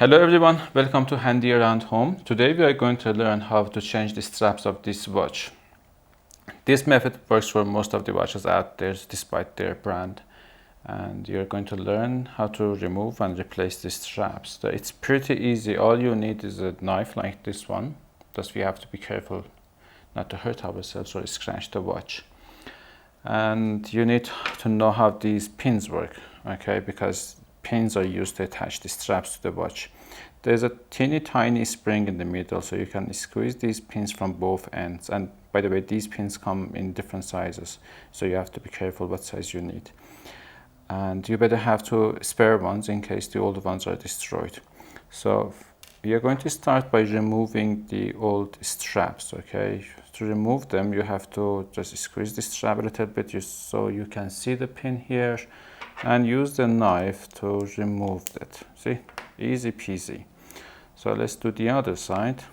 Hello everyone, welcome to handyAroundHome. Today we are going to learn how to change the straps of this watch. This method works for most of the watches out there despite their brand. And you're going to learn how to remove and replace the straps. So it's pretty easy. All you need is a knife like this one. Thus we have to be careful not to hurt ourselves or scratch the watch. And you need to know how these pins work, okay? Because pins are used to attach the straps to the watch. There's a teeny tiny spring in the middle, so you can squeeze these pins from both ends. And by the way, these pins come in different sizes, so you have to be careful what size you need. And you better have two spare ones in case the old ones are destroyed. So you're going to start by removing the old straps, okay? To remove them, you have to just squeeze the strap a little bit so you can see the pin here, and use the knife to remove it. See, easy peasy. So let's do the other side.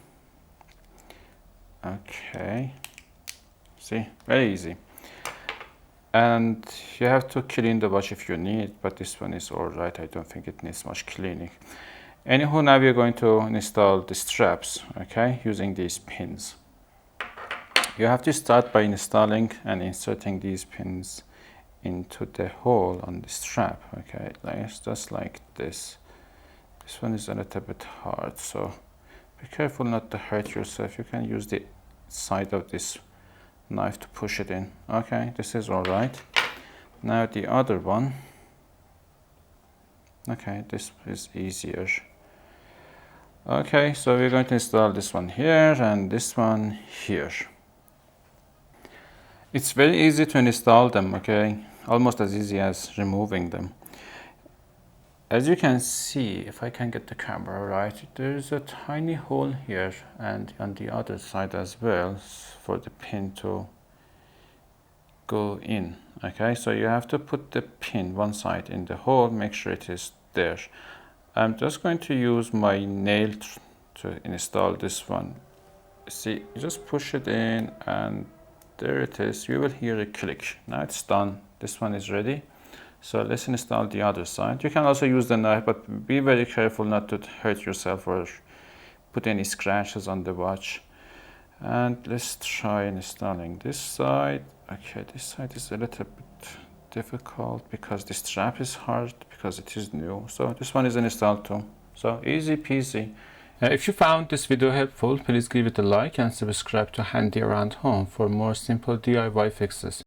Okay, see, very easy. And you have to clean the watch if you need, but this one is all right. I don't think it needs much cleaning. Anyhow, now we're going to install the straps, okay, using these pins. You have to start by installing and inserting these pins into the hole on the strap, okay, just like this. This one is a little bit hard, so be careful not to hurt yourself. You can use the side of this knife to push it in. Okay, this is all right. Now the other one. Okay, this is easier. Okay, so we're going to install this one here and this one here. It's very easy to install them, okay? Almost as easy as removing them. As you can see, if I can get the camera right, there's a tiny hole here and on the other side as well for the pin to go in, okay? So you have to put the pin one side in the hole, make sure it is there. I'm just going to use my nail to install this one. See, you just push it in and there it is. You will hear a click. Now it's done. This one is ready. So let's install the other side. You can also use the knife, but be very careful not to hurt yourself or put any scratches on the watch. And let's try installing this side. Okay, this side is a little bit difficult because the strap is hard because it is new. So this one is installed too. So easy peasy. If you found this video helpful, please give it a like and subscribe to handyAroundHome for more simple DIY fixes.